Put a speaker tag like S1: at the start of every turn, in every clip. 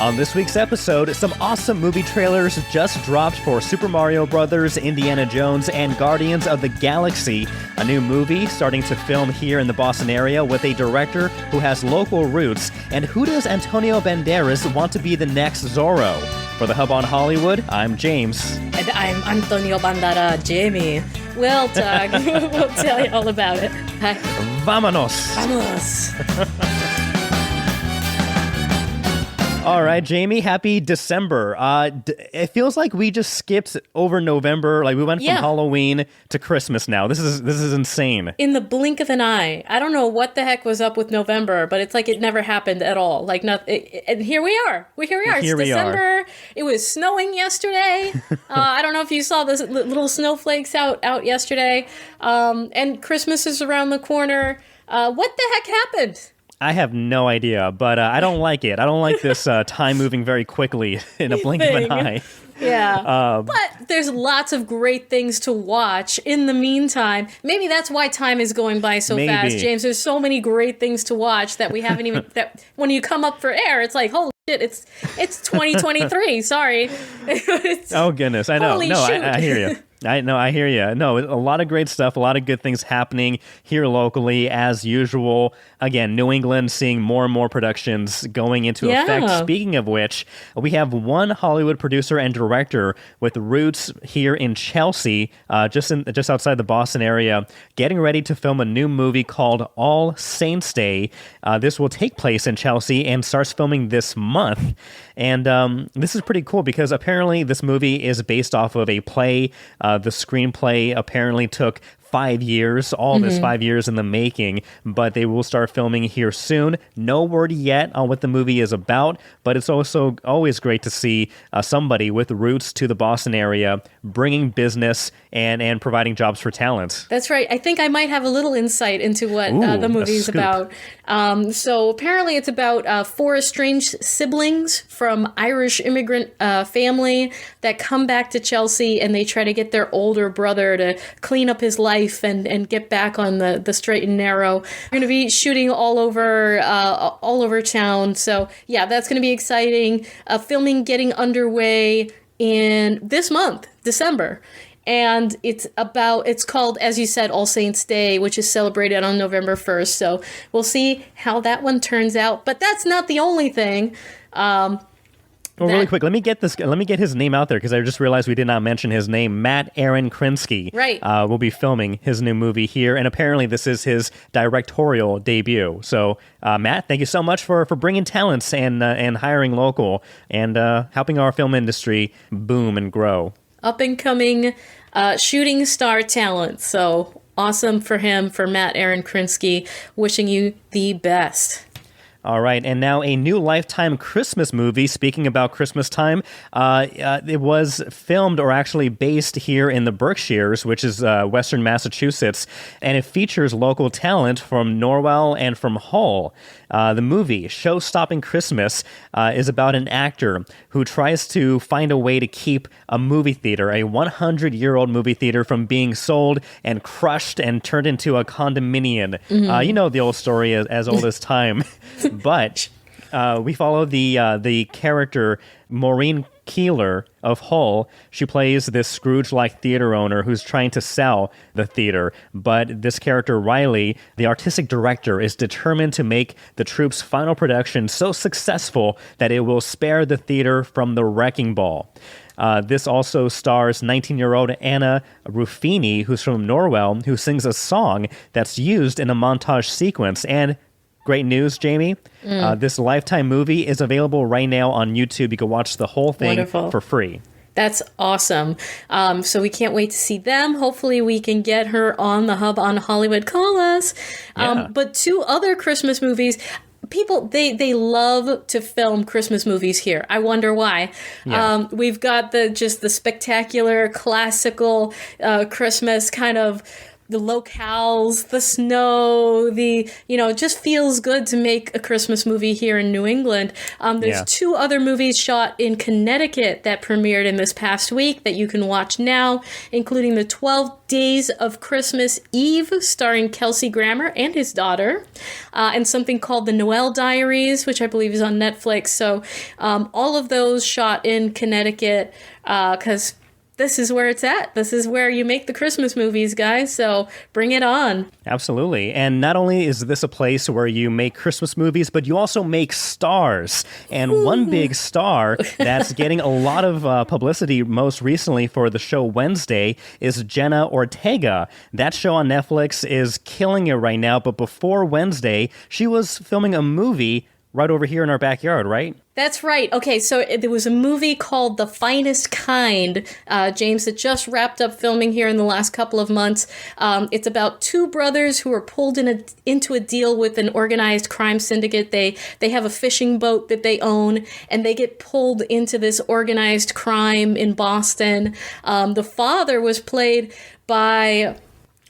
S1: On this week's episode, some awesome movie trailers just dropped for Super Mario Bros., Indiana Jones, and Guardians of the Galaxy, a new movie starting to film here in the Boston area with a director who has local roots, and who does Antonio Banderas want to be the next Zorro? For the Hub on Hollywood, I'm James.
S2: And I'm Antonio Bandara, Jamie. We'll talk. We'll tell you all about it. Hi.
S1: Vámonos!
S2: Vamos.
S1: All right, Jamie, happy December. It feels like we just skipped over November. Like we went from Halloween to Christmas now. This is insane.
S2: In the blink of an eye. I don't know what the heck was up with November, but it's like it never happened at all. Like nothing. And here we are. It's December. It was snowing yesterday. I don't know if you saw the little snowflakes out yesterday. And Christmas is around the corner. What the heck happened?
S1: I have no idea, but I don't like it. I don't like this time moving very quickly in a blink of an eye.
S2: Yeah, but there's lots of great things to watch in the meantime. Maybe that's why time is going by so fast, James. There's so many great things to watch that we haven't even, that when you come up for air, it's like, holy shit, it's 2023. Sorry.
S1: Oh, goodness. I know. No, I hear you. I hear you. No, a lot of great stuff, a lot of good things happening here locally as usual. Again, New England seeing more and more productions going into effect. Speaking of which, we have one Hollywood producer and director with roots here in Chelsea, just outside the Boston area, getting ready to film a new movie called All Saints Day. This will take place in Chelsea and starts filming this month. And this is pretty cool because apparently this movie is based off of a play. The screenplay apparently took 5 years, all this 5 years in the making, but they will start filming here soon. No word yet on what the movie is about, but it's also always great to see somebody with roots to the Boston area bringing business and providing jobs for talent.
S2: That's right. I think I might have a little insight into what the movie is about. So apparently it's about 4 estranged siblings from Irish immigrant family that come back to Chelsea, and they try to get their older brother to clean up his life and get back on the straight and narrow. We're going to be shooting all over town. So yeah, that's going to be exciting. Filming getting underway in this month, December. And it's called, as you said, All Saints Day, which is celebrated on November 1st. So we'll see how that one turns out. But that's not the only thing.
S1: Well, really quick, let me get his name out there because I just realized we did not mention his name. Matt Aaron Krinsky will be filming his new movie here, and apparently this is his directorial debut. So, Matt, thank you so much for bringing talents and hiring local and helping our film industry boom and grow.
S2: Up and coming shooting star talent. So awesome for him, for Matt Aaron Krinsky. Wishing you the best.
S1: All right, and now a new Lifetime Christmas movie. Speaking about Christmas time, it was filmed or actually based here in the Berkshires, which is western Massachusetts, and it features local talent from Norwell and from Hull. The movie, Show-Stopping Christmas, is about an actor who tries to find a way to keep a movie theater, a 100-year-old movie theater, from being sold and crushed and turned into a condominium. You know the old story as old as time. But we follow the character Maureen Keeler of Hull. She plays this Scrooge-like theater owner who's trying to sell the theater. But this character, Riley, the artistic director, is determined to make the troupe's final production so successful that it will spare the theater from the wrecking ball. This also stars 19-year-old Anna Ruffini, who's from Norwell, who sings a song that's used in a montage sequence. And great news, Jamie. This Lifetime movie is available right now on YouTube. You can watch the whole thing for free.
S2: That's awesome. So we can't wait to see them. Hopefully we can get her on the Hub on Hollywood. Call us. But 2 other Christmas movies. People, they love to film Christmas movies here. I wonder why. We've got the spectacular, classical Christmas kind of the locales, the snow, it just feels good to make a Christmas movie here in New England. There's 2 other movies shot in Connecticut that premiered in this past week that you can watch now, including the 12 Days of Christmas Eve, starring Kelsey Grammer and his daughter, and something called The Noel Diaries, which I believe is on Netflix. So all of those shot in Connecticut, because this is where it's at. This is where you make the Christmas movies, guys. So bring it on.
S1: Absolutely. And not only is this a place where you make Christmas movies, but you also make stars. And one big star that's getting a lot of publicity most recently for the show Wednesday is Jenna Ortega. That show on Netflix is killing it right now. But before Wednesday, she was filming a movie right over here in our backyard, right?
S2: That's right. Okay, so there was a movie called The Finest Kind, James, that just wrapped up filming here in the last couple of months. It's about 2 brothers who are pulled into a deal with an organized crime syndicate. They have a fishing boat that they own, and they get pulled into this organized crime in Boston. The father was played by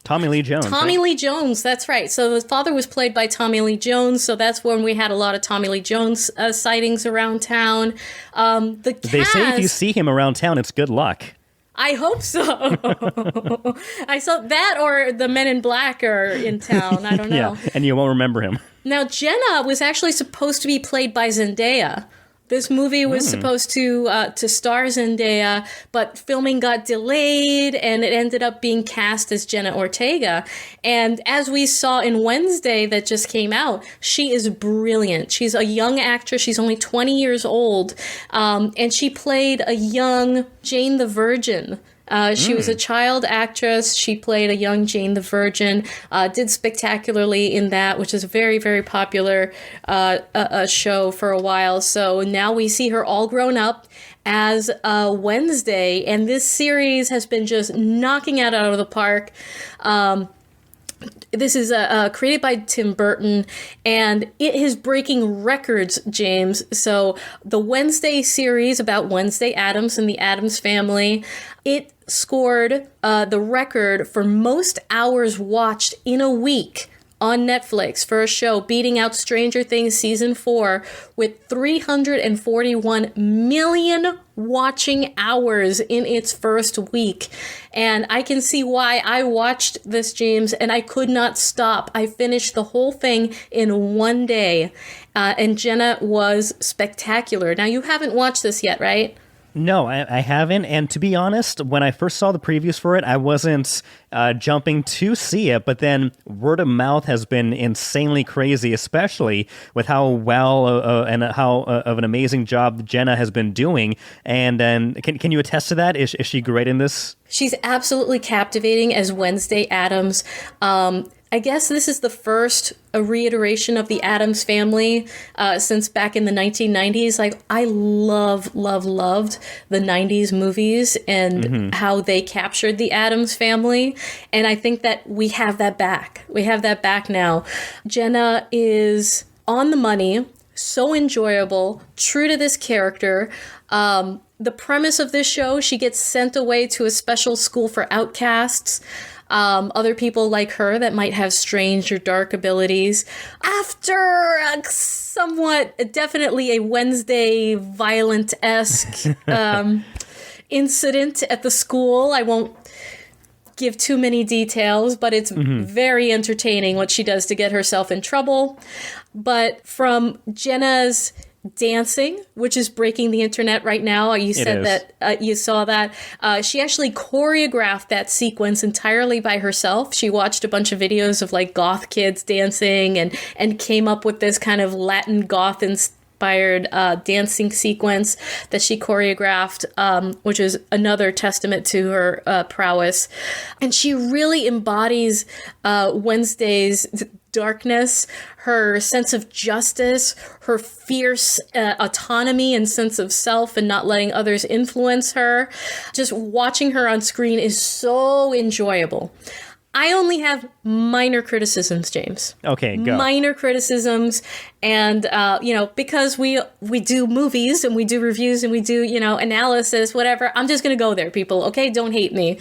S1: Tommy Lee Jones.
S2: Lee Jones, that's right. So the father was played by Tommy Lee Jones, so that's when we had a lot of Tommy Lee Jones sightings around town. The cast,
S1: they say if you see him around town, it's good luck.
S2: I hope so. I saw that, or the Men in Black are in town. I don't know.
S1: Yeah, and you won't remember him.
S2: Now, Jenna was actually supposed to be played by Zendaya. This movie was supposed to star Zendaya, but filming got delayed, and it ended up being cast as Jenna Ortega. And as we saw in Wednesday that just came out, she is brilliant. She's a young actress. She's only 20 years old, and she played a young Jane the Virgin. She was a child actress. She played a young Jane the Virgin, did spectacularly in that, which is a very, very popular a show for a while. So now we see her all grown up as Wednesday, and this series has been just knocking it out of the park. This is created by Tim Burton, and it is breaking records, James. So the Wednesday series about Wednesday Addams and the Addams family, it scored the record for most hours watched in a week on Netflix for a show, beating out Stranger Things Season 4 with 341 million watching hours in its first week. And I can see why. I watched this, James, and I could not stop. I finished the whole thing in one day. And Jenna was spectacular. Now, you haven't watched this yet, right?
S1: No, I haven't. And to be honest, when I first saw the previews for it, I wasn't jumping to see it. But then word of mouth has been insanely crazy, especially with how well and how of an amazing job Jenna has been doing. And then can you attest to that? Is she great in this?
S2: She's absolutely captivating as Wednesday Addams. I guess this is the first reiteration of the Addams family since back in the 1990s. Like, I loved the 90s movies and how they captured the Addams family. And I think that we have that back. We have that back now. Jenna is on the money, so enjoyable, true to this character. The premise of this show, she gets sent away to a special school for outcasts. Other people like her that might have strange or dark abilities. After a somewhat, definitely a Wednesday violent-esque incident at the school, I won't give too many details, but it's very entertaining what she does to get herself in trouble. But from Jenna's dancing, which is breaking the internet right now. You said that you saw that. She actually choreographed that sequence entirely by herself. She watched a bunch of videos of like goth kids dancing and came up with this kind of Latin goth inspired dancing sequence that she choreographed, which is another testament to her prowess. And she really embodies Wednesday's darkness, her sense of justice, her fierce autonomy and sense of self and not letting others influence her. Just watching her on screen is so enjoyable. I only have minor criticisms, James.
S1: Okay, go.
S2: Minor criticisms. And, because we do movies and we do reviews and we do, analysis, whatever, I'm just going to go there, people. Okay, don't hate me.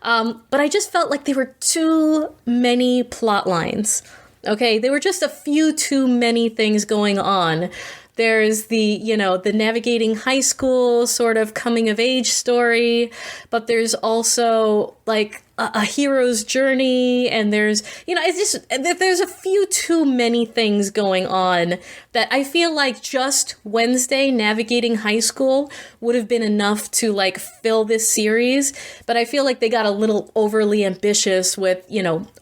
S2: But I just felt like there were too many plot lines. Okay, there were just a few too many things going on. There's the navigating high school sort of coming of age story, but there's also like a hero's journey, and there's a few too many things going on that I feel like just Wednesday navigating high school would have been enough to like fill this series, but I feel like they got a little overly ambitious with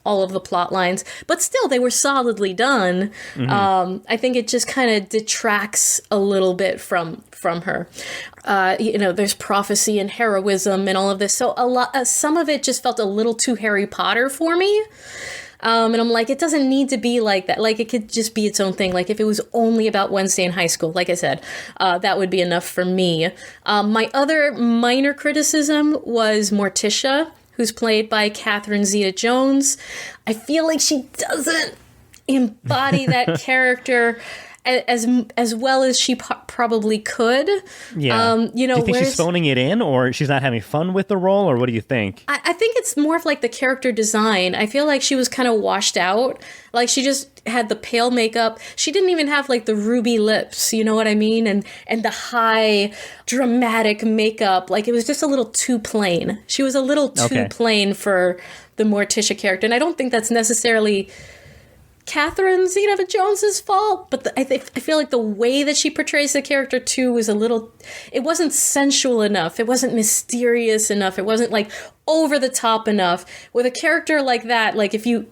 S2: all of the plot lines, but still they were solidly done. I think it just kind of detracts a little bit from her. There's prophecy and heroism and all of this. So some of it just felt a little too Harry Potter for me. And I'm like, it doesn't need to be like that. Like, it could just be its own thing. Like, if it was only about Wednesday in high school, like I said, that would be enough for me. My other minor criticism was Morticia, who's played by Catherine Zeta-Jones. I feel like she doesn't embody that character as well as she probably could.
S1: Yeah. Do you think she's phoning it in, or she's not having fun with the role, or what do you think?
S2: I think it's more of like the character design. I feel like she was kind of washed out. Like, she just had the pale makeup. She didn't even have like the ruby lips, you know what I mean? And the high dramatic makeup. Like, it was just a little too plain. She was a little too plain for the Morticia character. And I don't think that's necessarily Catherine Zeta-Jones's fault, but I feel like the way that she portrays the character too was it wasn't sensual enough. It wasn't mysterious enough. It wasn't like over the top enough. With a character like that, like, if you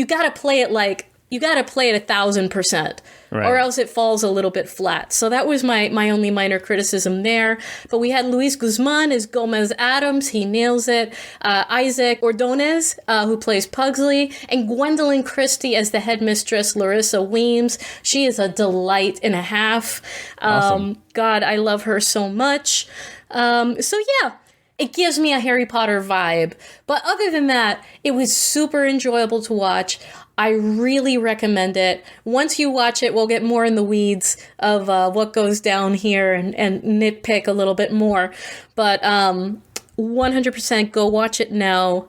S2: gotta play it 1,000%. Right. Or else it falls a little bit flat. So that was my only minor criticism there. But we had Luis Guzman as Gomez Adams. He nails it. Isaac Ordonez, who plays Pugsley. And Gwendolyn Christie as the headmistress, Larissa Weems. She is a delight and a half.
S1: Awesome.
S2: God, I love her so much. It gives me a Harry Potter vibe. But other than that, it was super enjoyable to watch. I really recommend it. Once you watch it, we'll get more in the weeds of what goes down here and nitpick a little bit more. But 100% go watch it now.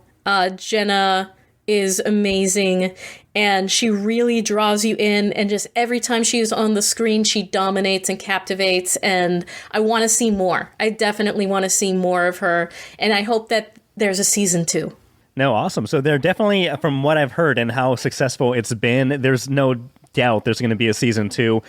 S2: Jenna is amazing, and she really draws you in, and just every time she is on the screen, she dominates and captivates, and I want to see more. I definitely want to see more of her, and I hope that there's a season 2.
S1: No, awesome. So there definitely, from what I've heard and how successful it's been, there's no doubt there's going to be a season 2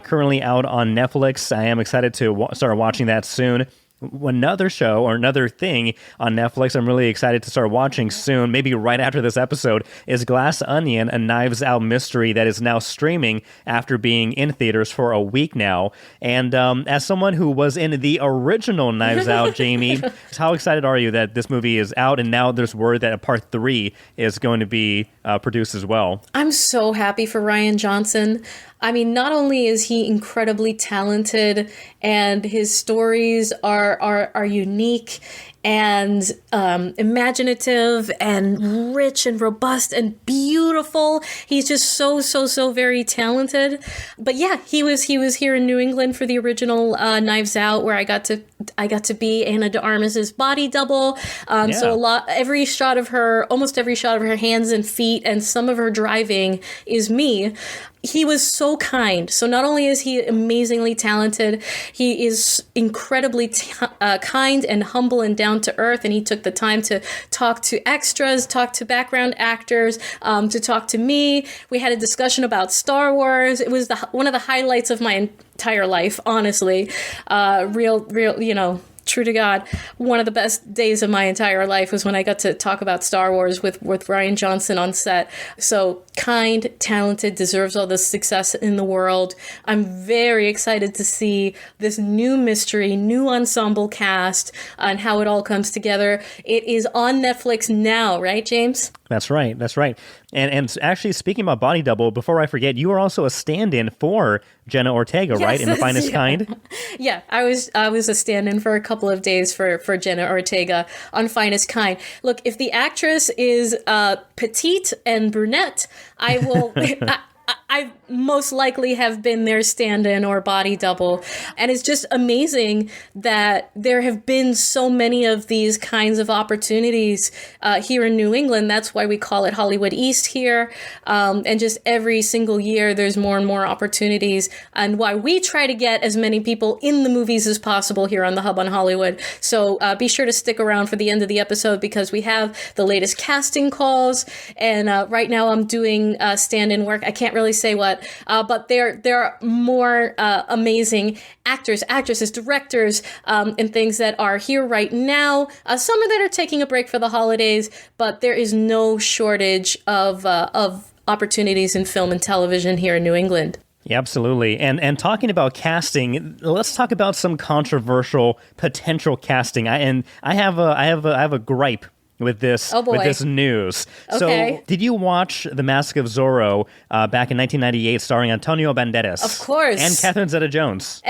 S1: currently out on Netflix. I am excited to start watching that soon. Another show or another thing on Netflix I'm really excited to start watching soon, maybe right after this episode, is Glass Onion, a Knives Out mystery that is now streaming after being in theaters for a week now. And as someone who was in the original Knives Out, Jamie, how excited are you that this movie is out and now there's word that a part 3 is going to be produced as well?
S2: I'm so happy for Rian Johnson. I mean, not only is he incredibly talented and his stories are unique and imaginative and rich and robust and beautiful. He's just so very talented. But yeah, he was here in New England for the original Knives Out, where I got to be Ana de Armas's body double. So almost every shot of her hands and feet and some of her driving is me. He was so kind. So not only is he amazingly talented, he is incredibly kind and humble and down to earth. And he took the time to talk to extras, talk to background actors, to talk to me. We had a discussion about Star Wars. It was one of the highlights of my entire life, honestly. Real, true to God, one of the best days of my entire life was when I got to talk about Star Wars with Rian Johnson on set. So kind, talented, deserves all the success in the world. I'm very excited to see this new mystery, new ensemble cast, and how it all comes together. It is on Netflix now, right, James?
S1: That's right. That's right. And actually, speaking about body double, before I forget, you were also a stand-in for Jenna Ortega, right? In The Finest Kind.
S2: Yeah, I was a stand-in for a couple of days for Jenna Ortega on Finest Kind. Look, if the actress is petite and brunette, I will. I most likely have been their stand-in or body double. And it's just amazing that there have been so many of these kinds of opportunities here in New England. That's why we call it Hollywood East here. And just every single year, there's more and more opportunities, and why we try to get as many people in the movies as possible here on the Hub on Hollywood. So be sure to stick around for the end of the episode, because we have the latest casting calls. And right now I'm doing stand-in work. I can't really say what, but there are more amazing actors, actresses, directors, and things that are here right now. Some of that are taking a break for the holidays, but there is no shortage of opportunities in film and television here in New England.
S1: Yeah, absolutely. And talking about casting, let's talk about some controversial potential casting. I have a gripe with this news.
S2: Okay.
S1: So, did you watch The Mask of Zorro back in 1998, starring Antonio Banderas?
S2: Of course.
S1: And Catherine Zeta-Jones.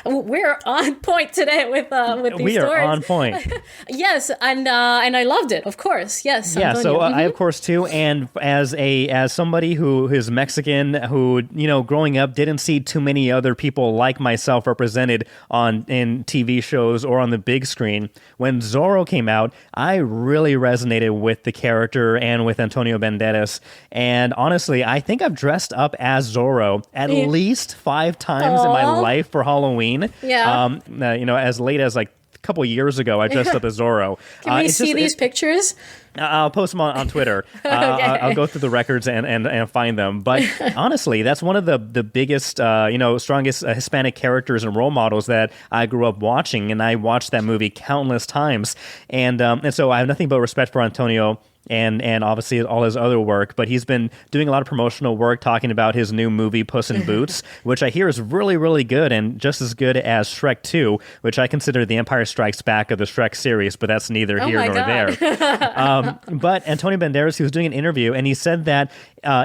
S2: We're on point today with these
S1: we are
S2: stories.
S1: on point.
S2: Yes, and I loved it. Of course, yes.
S1: Yeah.
S2: Antonio.
S1: So I of course too, and as somebody who is Mexican, who growing up didn't see too many other people like myself represented in TV shows or on the big screen. When Zorro came out, I really resonated with the character and with Antonio Banderas. And honestly, I think I've dressed up as Zorro at least 5 times in my life for Halloween.
S2: Yeah.
S1: As late as like a couple years ago, I dressed up as Zorro.
S2: Can we see these pictures?
S1: I'll post them on Twitter.
S2: Okay.
S1: I'll go through the records and find them. But honestly, that's one of the biggest, strongest Hispanic characters and role models that I grew up watching, and I watched that movie countless times. And so I have nothing but respect for Antonio and obviously all his other work, but he's been doing a lot of promotional work talking about his new movie Puss in Boots, which I hear is really, really good, and just as good as Shrek 2, which I consider the Empire Strikes Back of the Shrek series, but that's neither here nor there. But Antonio Banderas, he was doing an interview, and he said that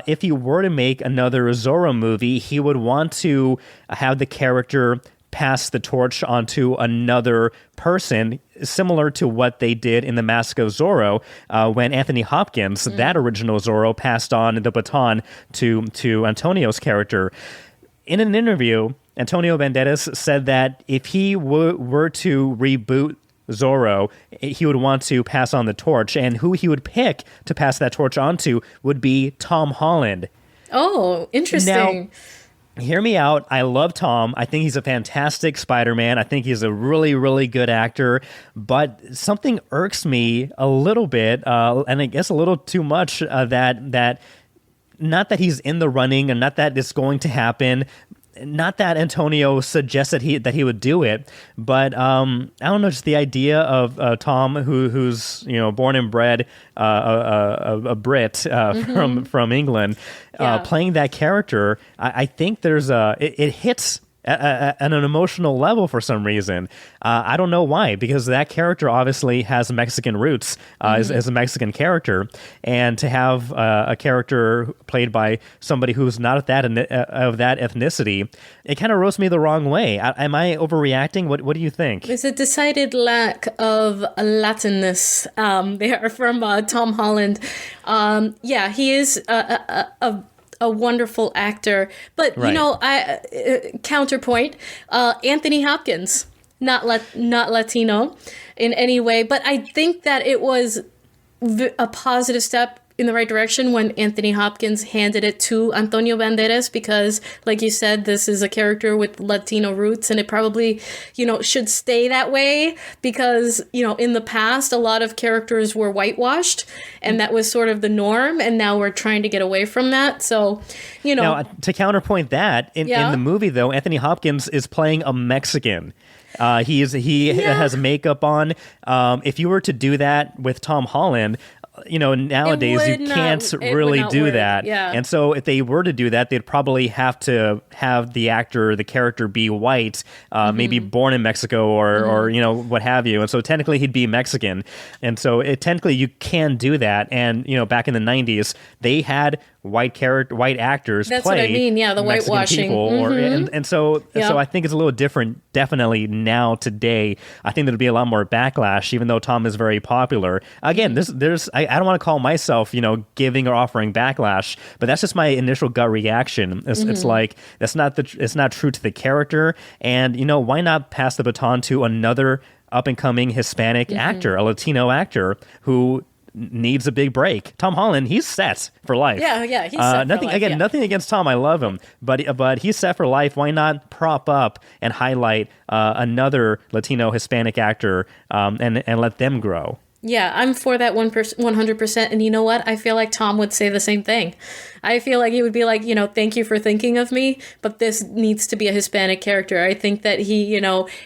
S1: if he were to make another Zorro movie, he would want to have the character pass the torch onto another person, similar to what they did in The Mask of Zorro when Anthony Hopkins, that original Zorro, passed on the baton to Antonio's character. In an interview, Antonio Banderas said that if he were to reboot Zorro, he would want to pass on the torch, and who he would pick to pass that torch onto would be Tom Holland.
S2: Oh, interesting.
S1: Now, hear me out. I love Tom. I think he's a fantastic Spider-Man. I think he's a really, really good actor. But something irks me a little bit, and I guess a little too much, that not that he's in the running and not that it's going to happen. Not that Antonio suggests that he would do it, but I don't know, just the idea of Tom, who's born and bred a Brit from England, playing that character. I think there's it hits at an emotional level for some reason. I don't know why, because that character obviously has Mexican roots as a Mexican character, and to have a character played by somebody who's not of that ethnicity, it kind of rubs me the wrong way. Am I overreacting? What do you think?
S2: There's a decided lack of Latinness there from Tom Holland. He is a wonderful actor, but right. Counterpoint, Anthony Hopkins, not Latino in any way, but I think that it was a positive step in the right direction when Anthony Hopkins handed it to Antonio Banderas, because like you said, this is a character with Latino roots, and it probably, should stay that way, because, in the past, a lot of characters were whitewashed, and that was sort of the norm, and now we're trying to get away from that. So,
S1: Now, to counterpoint that, in the movie, though, Anthony Hopkins is playing a Mexican. He has makeup on. If you were to do that with Tom Holland, nowadays you can't really do
S2: work.
S1: that.
S2: Yeah.
S1: And so if they were to do that, they'd probably have to have the character be white, maybe born in Mexico or what have you. And so technically he'd be Mexican. And so technically you can do that. And, back in the 90s, they had white actors
S2: That's
S1: play
S2: what I mean. Yeah, the
S1: Mexican
S2: whitewashing.
S1: people, so I think it's a little different. Definitely now today, I think there'd be a lot more backlash, even though Tom is very popular. Again, I don't want to call myself giving or offering backlash, but that's just my initial gut reaction. It's like it's not true to the character, and why not pass the baton to another up and coming Hispanic actor, a Latino actor who needs a big break. Tom Holland, he's set for life.
S2: Yeah, he's set
S1: nothing
S2: for life.
S1: Nothing against Tom, I love him, but he's set for life. Why not prop up and highlight another Latino Hispanic actor and let them grow?
S2: Yeah, I'm for that 100%. And you know what? I feel like Tom would say the same thing. I feel like he would be like, thank you for thinking of me, but this needs to be a Hispanic character. I think that he,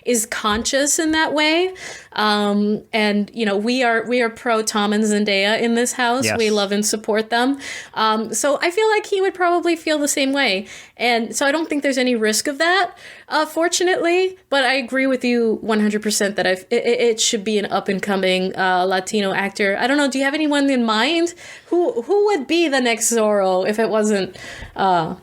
S2: is conscious in that way. And we are pro Tom and Zendaya in this house.
S1: Yes.
S2: We love and support them. So I feel like he would probably feel the same way. And so I don't think there's any risk of that, fortunately. But I agree with you 100% that it should be an up and coming Latino actor. I don't know. Do you have anyone in mind? Who would be the next Zorro if it wasn't Tom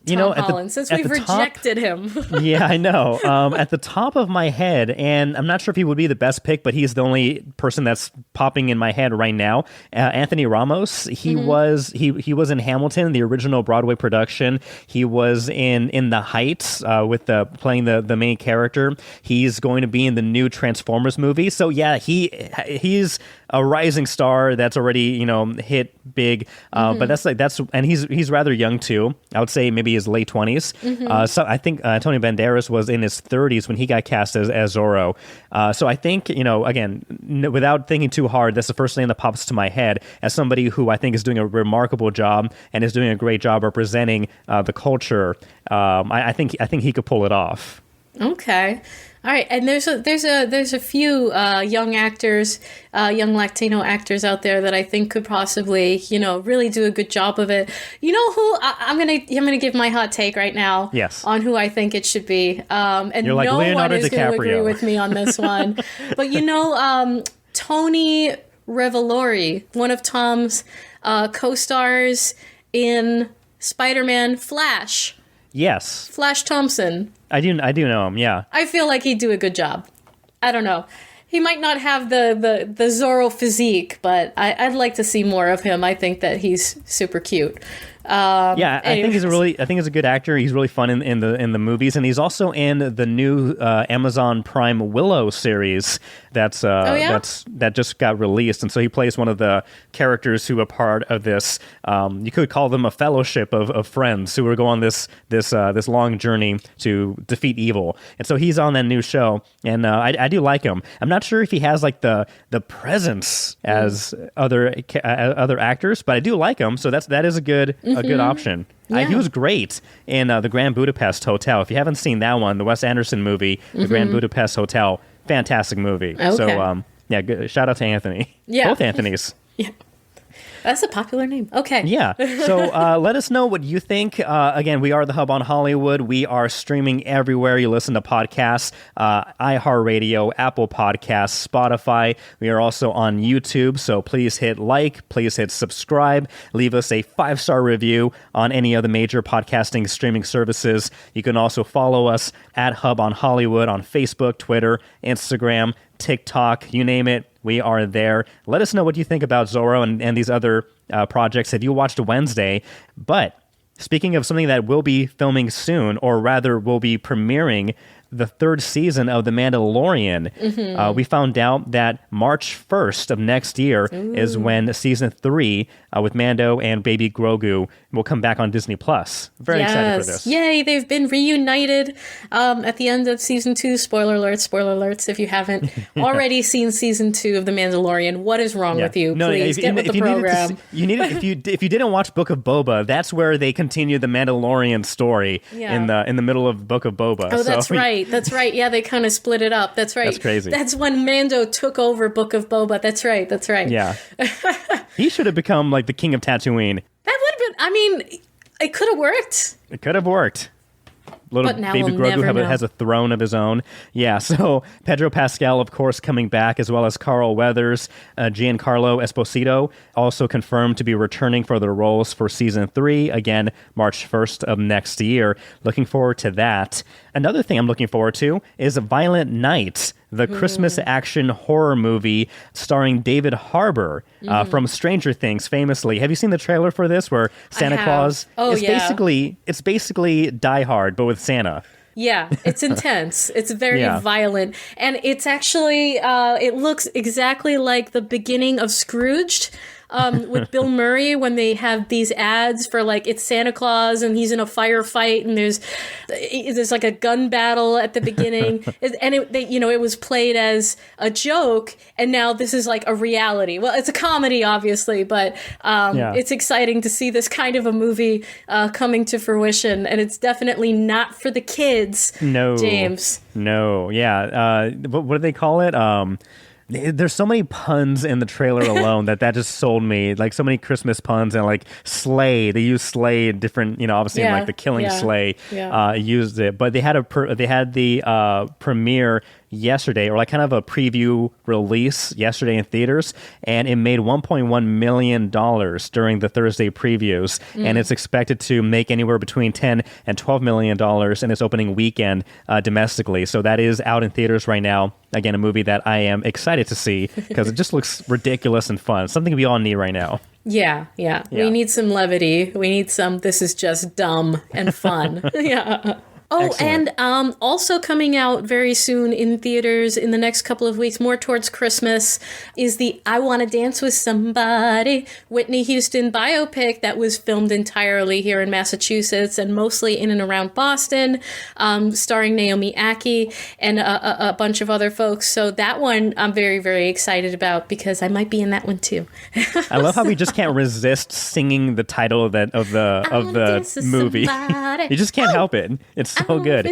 S2: Holland, since we've rejected him?
S1: Yeah, I know. At the top of my head, and I'm not sure if he would be the best pick, but he's the only person that's popping in my head right now. Anthony Ramos. He was in Hamilton, the original Broadway production. He was in The Heights playing the main character. He's going to be in the new Transformers movie. So yeah, he's a rising star that's already hit big. But and he's rather young too. I would say maybe his late 20s. So I think Antonio Banderas was in his 30s when he got cast as Zorro. So I think, again, without thinking too hard, that's the first thing that pops to my head as somebody who I think is doing a remarkable job and is doing a great job representing the culture. I think he could pull it off.
S2: Okay. All right, and there's a few young actors, young Latino actors out there that I think could possibly, really do a good job of it. You know who I'm gonna give my hot take right now.
S1: Yes.
S2: On who I think it should be. And
S1: you're like
S2: no
S1: Leonardo
S2: one is going to
S1: DiCaprio.
S2: agree with me on this one. But Tony Revolori, one of Tom's co-stars in Spider-Man Flash.
S1: Yes.
S2: Flash Thompson.
S1: I do know him, yeah.
S2: I feel like he'd do a good job. I don't know. He might not have the Zorro physique, but I'd like to see more of him. I think that he's super cute.
S1: I think he's a good actor. He's really fun in the movies, and he's also in the new Amazon Prime Willow series that just got released. And so he plays one of the characters who are part of this. You could call them a fellowship of friends who are going on this long journey to defeat evil. And so he's on that new show, and I do like him. I'm not sure if he has like the presence as other actors, but I do like him. So that is a good option.
S2: Yeah.
S1: He was great in the Grand Budapest Hotel. If you haven't seen that one, the Wes Anderson movie, The Grand Budapest Hotel, fantastic movie.
S2: Okay.
S1: So good. Shout out to Anthony.
S2: Yeah.
S1: Both Anthonys.
S2: Yeah. That's a popular name. Okay.
S1: Yeah. So let us know what you think. Again, we are The Hub on Hollywood. We are streaming everywhere you listen to podcasts, iHeartRadio, Apple Podcasts, Spotify. We are also on YouTube. So please hit like, please hit subscribe, leave us a 5-star review on any of the major podcasting streaming services. You can also follow us at Hub on Hollywood on Facebook, Twitter, Instagram, TikTok, you name it. We are there. Let us know what you think about Zorro and these other projects. Have you watched Wednesday? But speaking of something that will be filming soon, or rather will be premiering, the 3rd season of The Mandalorian. We found out that March 1st of next year is when season 3 with Mando and baby Grogu will come back on Disney+. Very excited for this.
S2: Yay, they've been reunited at the end of season 2. Spoiler alerts if you haven't already seen season 2 of The Mandalorian. What is wrong with you? Please get with the program.
S1: If you didn't watch Book of Boba, that's where they continue the Mandalorian story in the middle of Book of Boba.
S2: Oh, that's right. That's right. Yeah, they kind of split it up. That's right.
S1: That's crazy.
S2: That's when Mando took over Book of Boba. That's right.
S1: Yeah. He should have become like the king of Tatooine.
S2: That would have been, I mean, it could have worked.
S1: It could have worked. Little
S2: But now
S1: baby
S2: we'll never
S1: Grogu
S2: know.
S1: has a throne of his own. Yeah, so Pedro Pascal, of course, coming back, as well as Carl Weathers, Giancarlo Esposito, also confirmed to be returning for their roles for Season 3, again, March 1st of next year. Looking forward to that. Another thing I'm looking forward to is Violent Night, the Christmas action horror movie starring David Harbour from Stranger Things, famously. Have you seen the trailer for this, where Santa Claus?
S2: Oh,
S1: it's
S2: yeah.
S1: It's basically Die Hard, but with Santa.
S2: Yeah, it's intense. It's very violent. And it's actually, it looks exactly like the beginning of Scrooged. With Bill Murray, when they have these ads for like, it's Santa Claus and he's in a firefight and there's like a gun battle at the beginning, and it was played as a joke, and now this is like a reality. Well, it's a comedy, obviously, but it's exciting to see this kind of a movie coming to fruition, and it's definitely not for the kids.
S1: No,
S2: James.
S1: No, yeah. What do they call it? There's so many puns in the trailer alone that just sold me. Like, so many Christmas puns, and like sleigh. They use sleigh in different, obviously in like the killing sleigh, used it. But they had the premiere yesterday, or like kind of a preview release yesterday in theaters, and it made $1.1 million during the Thursday previews, and it's expected to make anywhere between $10 and $12 million in its opening weekend domestically. So that is out in theaters right now. Again, a movie that I am excited to see because it just looks ridiculous and fun. Something we all need right now.
S2: Yeah. We need some levity. We need some, this is just dumb and fun. Yeah. Oh,
S1: Excellent.
S2: and also coming out very soon in theaters in the next couple of weeks, more towards Christmas, is the I Want to Dance with Somebody Whitney Houston biopic that was filmed entirely here in Massachusetts and mostly in and around Boston, starring Naomi Ackie and a bunch of other folks. So that one I'm very, very excited about because I might be in that one too.
S1: I love how we just can't resist singing the title of the movie. You just can't help it. It's so good.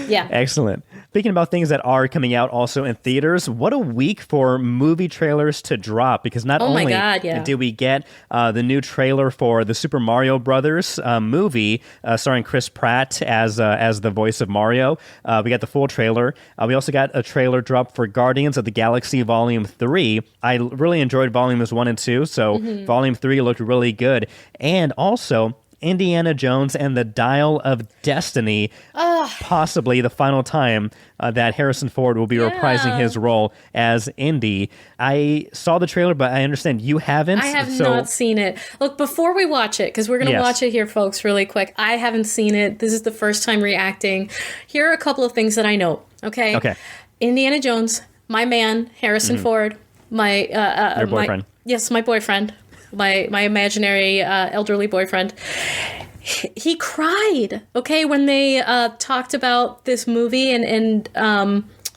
S2: Yeah.
S1: Excellent. Speaking about things that are coming out also in theaters, what a week for movie trailers to drop, because not only did we get the new trailer for the Super Mario Brothers movie starring Chris Pratt as the voice of Mario. We got the full trailer. We also got a trailer drop for Guardians of the Galaxy Volume 3. I really enjoyed Volumes 1 and 2, so Volume 3 looked really good. And also Indiana Jones and the Dial of Destiny, possibly the final time that Harrison Ford will be reprising his role as Indy. I saw the trailer, but I understand you haven't.
S2: I have not seen it. Look, before we watch it, because we're going to watch it here, folks, really quick. I haven't seen it. This is the first time reacting. Here are a couple of things that I know, okay?
S1: Okay.
S2: Indiana Jones, my man, Harrison Ford, my...
S1: Your boyfriend.
S2: My boyfriend. My imaginary elderly boyfriend. He cried, okay, when they talked about this movie, and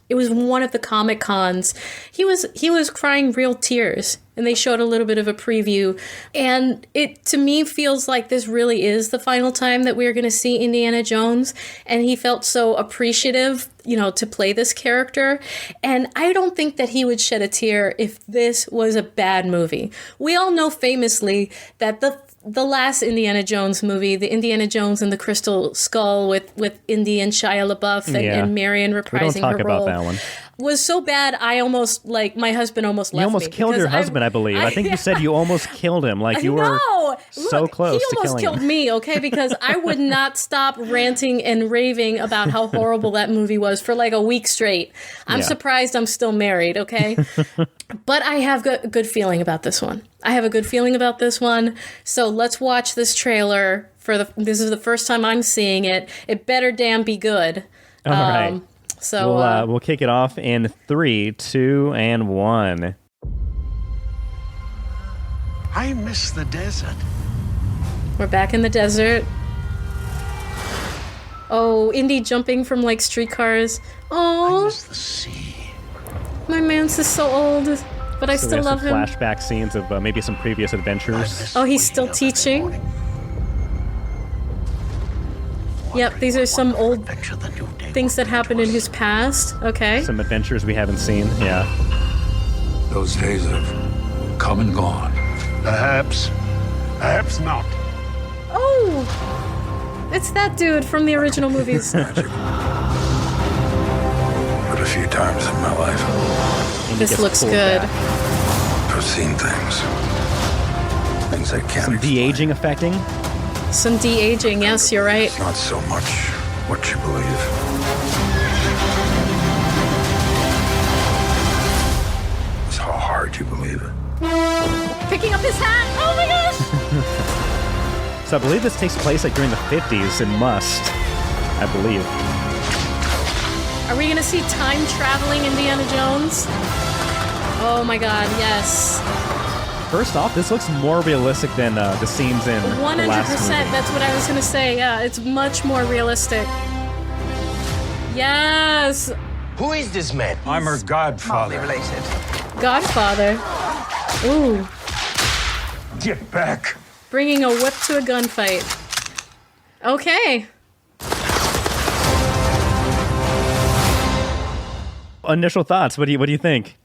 S2: it was one of the Comic Cons. He was crying real tears, and they showed a little bit of a preview, and it to me feels like this really is the final time that we're going to see Indiana Jones, and he felt so appreciative, to play this character, and I don't think that he would shed a tear if this was a bad movie. We all know famously that the last Indiana Jones movie, the Indiana Jones and the Crystal Skull with Indy and Shia LaBeouf and Marion reprising her role.
S1: We don't talk about that one.
S2: Was so bad, I almost, my husband almost left me.
S1: You almost killed your husband, I believe. I think you said you almost killed him. Like, you were so close to killing him. He almost killed me, okay? Because I would not stop ranting and raving about how horrible that movie was for like a week straight. I'm surprised I'm still married, okay? But I have a good feeling about this one. So let's watch this trailer. This is the first time I'm seeing it. It better damn be good. All right.
S2: So
S1: we'll kick it off in 3, 2, and 1.
S3: I miss the desert.
S2: We're back in the desert. Oh, Indy jumping from like streetcars.
S3: I
S2: Oh,
S3: miss the sea.
S2: my man's is so old, but I
S1: So
S2: still
S1: there's
S2: love
S1: some
S2: him.
S1: flashback scenes of maybe some previous
S3: I
S1: adventures.
S3: miss
S2: Oh, he's
S3: waking
S2: still
S3: up in the
S2: teaching?
S3: morning,
S2: Yep, these are some old
S3: adventure the new day
S2: things
S3: will
S2: that
S3: bring
S2: happened
S3: to
S2: in
S3: us.
S2: his past. Okay.
S1: Some adventures we haven't seen. Yeah.
S4: Those days have come and gone.
S3: Perhaps. Perhaps not.
S2: Oh! It's that dude from the original movies.
S4: Magic. But a few times in my life,
S1: And he
S2: This
S1: gets
S2: looks
S1: pulled
S2: good.
S1: back.
S4: I've seen things. Things I can't
S1: Some
S4: explain.
S1: de-aging affecting.
S2: Some de-aging, yes, you're right.
S4: It's not so much what you believe. It's how hard you believe it.
S2: Picking up his hat! Oh my gosh!
S1: So I believe this takes place like during the 50s. It must, I believe.
S2: Are we gonna see time-traveling Indiana Jones? Oh my god, yes.
S1: First off, this looks more realistic than the scenes in the
S2: 100%,
S1: last movie.
S2: that's what I was gonna say, yeah, it's much more realistic. Yes!
S5: Who is this man?
S4: I'm her godfather.
S5: Related.
S2: Godfather. Ooh,
S4: Get back.
S2: bringing a whip to a gunfight. Okay.
S1: Initial thoughts. What do you think?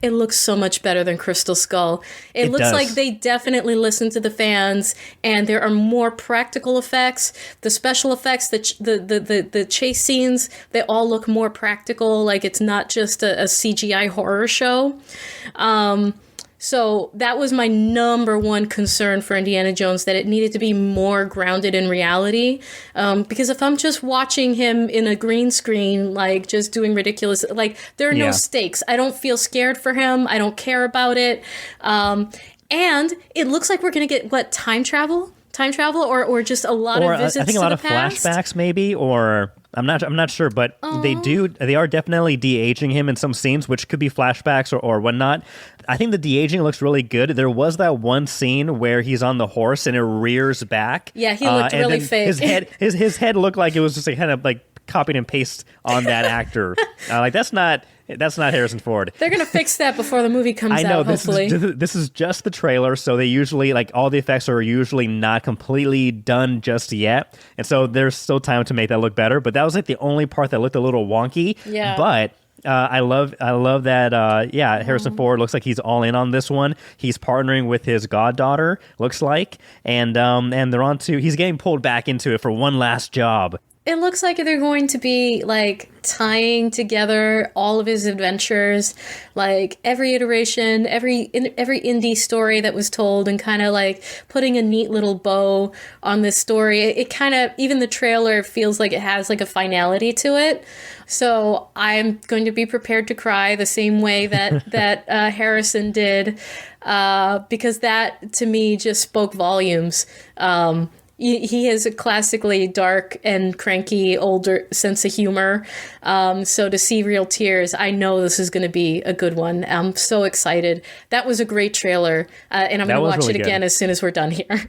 S2: It looks so much better than Crystal Skull. It looks
S1: does.
S2: like they definitely listened to the fans, and there are more practical effects. The special effects, the chase scenes, they all look more practical. Like it's not just a CGI horror show. So that was my number one concern for Indiana Jones, that it needed to be more grounded in reality. Because if I'm just watching him in a green screen, like just doing ridiculous, like there are no
S1: Yeah.
S2: stakes. I don't feel scared for him. I don't care about it. And it looks like we're going to get, what, time travel? Time travel or just a lot
S1: Or
S2: of visits
S1: I think a
S2: to
S1: lot
S2: the
S1: of
S2: past?
S1: flashbacks, maybe, or I'm not sure, but they are definitely de-aging him in some scenes, which could be flashbacks or whatnot. I think the de-aging looks really good. There was that one scene where he's on the horse and it rears back.
S2: Yeah, he looked
S1: and
S2: really
S1: then
S2: fake.
S1: His head looked like it was just like kind of like copied and paste on that actor. Like that's not Harrison Ford.
S2: They're going to fix that before the movie comes
S1: I know
S2: out, hopefully.
S1: this is just the trailer, so they usually like all the effects are usually not completely done just yet, and so there's still time to make that look better. But that was like the only part that looked a little wonky.
S2: Yeah.
S1: But I love that. Harrison Ford looks like he's all in on this one. He's partnering with his goddaughter, looks like, and they're on to. He's getting pulled back into it for one last job.
S2: It looks like they're going to be like tying together all of his adventures, like every iteration, every indie story that was told, and kind of like putting a neat little bow on this story. It kind of, even the trailer feels like it has like a finality to it. So I'm going to be prepared to cry the same way that Harrison did, because that to me just spoke volumes. He has a classically dark and cranky older sense of humor. So to see real tears, I know this is going to be a good one. I'm so excited. That was a great trailer. And I'm going to watch
S1: really
S2: it again
S1: good.
S2: as soon as we're done here.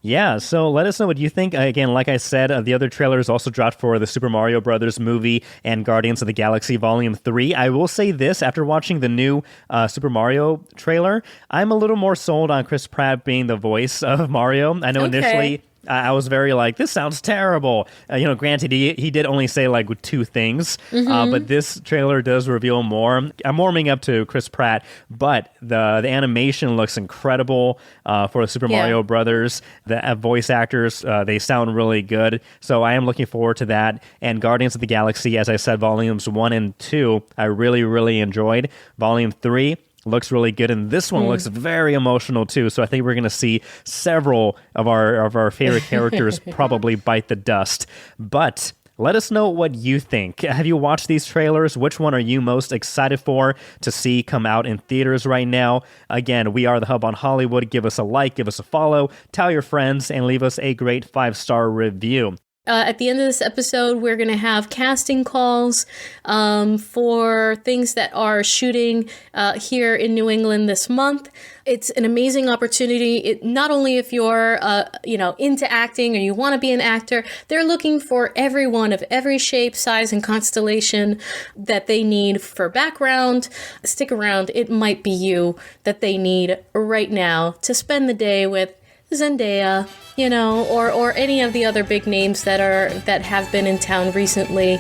S1: Yeah, so let us know what you think. Again, like I said, the other trailers also dropped for the Super Mario Brothers movie and Guardians of the Galaxy Volume 3. I will say this, after watching the new Super Mario trailer, I'm a little more sold on Chris Pratt being the voice of Mario. I know initially I was very like, this sounds terrible. Granted, he did only say like two things, but this trailer does reveal more. I'm warming up to Chris Pratt, but the animation looks incredible for the Super Mario Brothers. The voice actors, they sound really good. So I am looking forward to that. And Guardians of the Galaxy, as I said, Volumes 1 and 2, I really, really enjoyed. Volume 3 looks really good, and this one looks very emotional too. So I think we're going to see several of our favorite characters probably bite the dust. But let us know what you think. Have you watched these trailers? Which one are you most excited for to see come out in theaters right now? Again, we are The Hub on Hollywood. Give us a like, give us a follow, tell your friends, and leave us a great 5-star review.
S2: At the end of this episode, we're going to have casting calls for things that are shooting here in New England this month. It's an amazing opportunity. Not only if you're, into acting or you want to be an actor, they're looking for everyone of every shape, size, and constellation that they need for background. Stick around. It might be you that they need right now to spend the day with Zendaya, or any of the other big names that have been in town recently.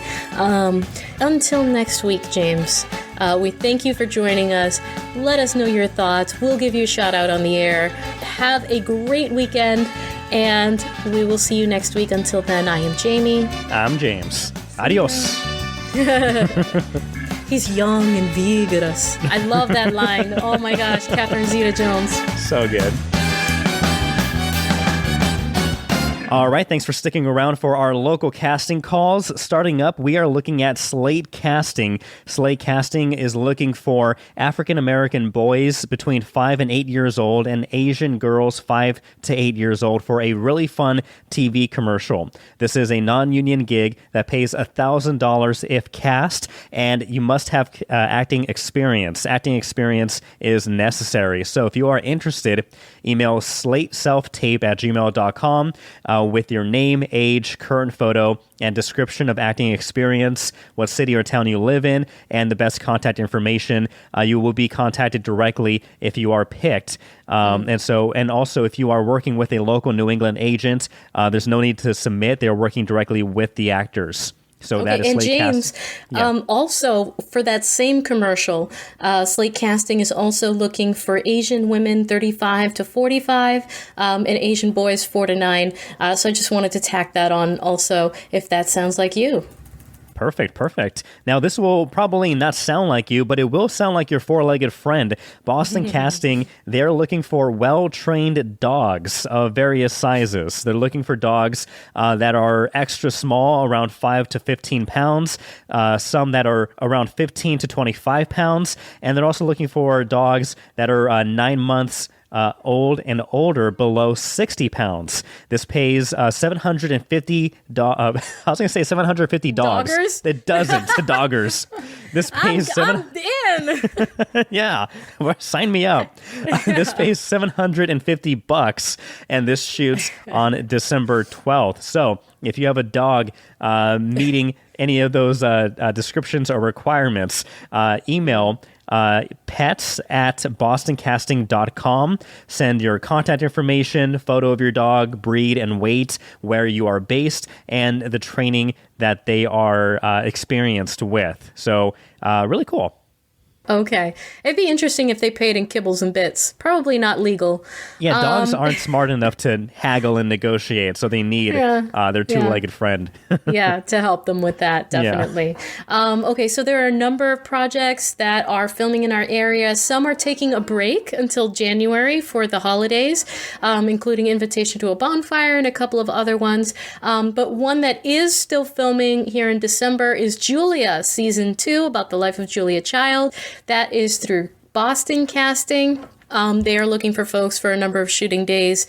S2: Until next week, James, We thank you for joining us. Let us know your thoughts. We'll give you a shout out on the air. Have a great weekend, and we will see you next week. Until then, I am Jamie.
S1: I'm James. Adios.
S2: He's young and vigorous. I love that line. Oh my gosh, Catherine Zeta-Jones.
S1: So good. All right, thanks for sticking around for our local casting calls. Starting up, we are looking at Slate Casting. Slate Casting is looking for African-American boys between 5 and 8 years old and Asian girls 5 to 8 years old for a really fun TV commercial. This is a non-union gig that pays $1,000 if cast, and you must have acting experience. Acting experience is necessary. So if you are interested, email slateselftape@gmail.com with your name, age, current photo, and description of acting experience, what city or town you live in, and the best contact information. You will be contacted directly if you are picked. And also if you are working with a local New England agent, there's no need to submit. They're working directly with the actors. So that is
S2: and
S1: Slate
S2: James,
S1: Casting.
S2: also for that same commercial, Slate Casting is also looking for Asian women 35 to 45 and Asian boys 4 to 9. So I just wanted to tack that on also, if that sounds like you.
S1: Perfect. Now, this will probably not sound like you, but it will sound like your four-legged friend. Boston Casting, they're looking for well-trained dogs of various sizes. They're looking for dogs that are extra small, around 5 to 15 pounds, some that are around 15 to 25 pounds, and they're also looking for dogs that are 9 months old and older, below 60 pounds. This pays $750. I was going to say 750 dogs.
S2: Doggers?
S1: It doesn't. Doggers. This pays
S2: I'm in.
S1: Yeah, sign me up. This pays $750, and this shoots on December 12th. So if you have a dog meeting any of those descriptions or requirements, email pets@bostoncasting.com. Send your contact information, photo of your dog, breed and weight, where you are based, and the training that they are experienced with. So really cool.
S2: Okay. It'd be interesting if they paid in kibbles and bits. Probably not legal.
S1: Yeah, dogs aren't smart enough to haggle and negotiate, so they need their two-legged friend.
S2: Yeah, to help them with that, definitely. Okay, so there are a number of projects that are filming in our area. Some are taking a break until January for the holidays, including Invitation to a Bonfire and a couple of other ones. But one that is still filming here in December is Julia, Season 2, about the life of Julia Child. That is through Boston Casting. They are looking for folks for a number of shooting days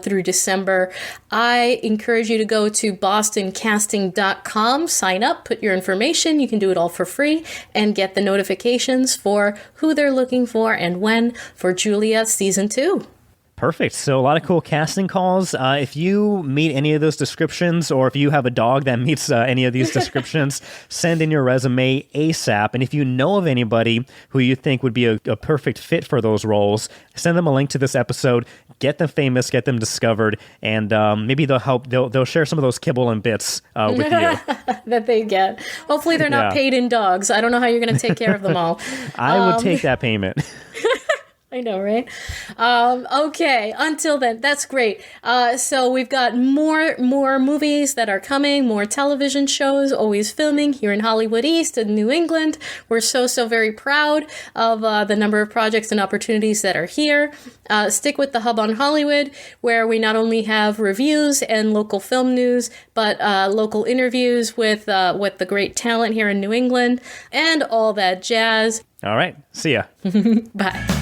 S2: through December. I encourage you to go to bostoncasting.com, sign up, put your information. You can do it all for free and get the notifications for who they're looking for and when for Julia Season 2.
S1: Perfect. So a lot of cool casting calls. If you meet any of those descriptions, or if you have a dog that meets any of these descriptions, send in your resume ASAP. And if you know of anybody who you think would be a perfect fit for those roles, send them a link to this episode. Get them famous, get them discovered, and maybe they'll help. They'll share some of those kibble and bits with you
S2: that they get. Hopefully, they're not paid in dogs. I don't know how you're going to take care of them all.
S1: I would take that payment.
S2: I know, right? Okay, until then, that's great. So we've got more movies that are coming, more television shows, always filming here in Hollywood East and New England. We're so very proud of the number of projects and opportunities that are here. Stick with the Hub on Hollywood, where we not only have reviews and local film news, but local interviews with the great talent here in New England and all that jazz.
S1: All right, see ya.
S2: Bye.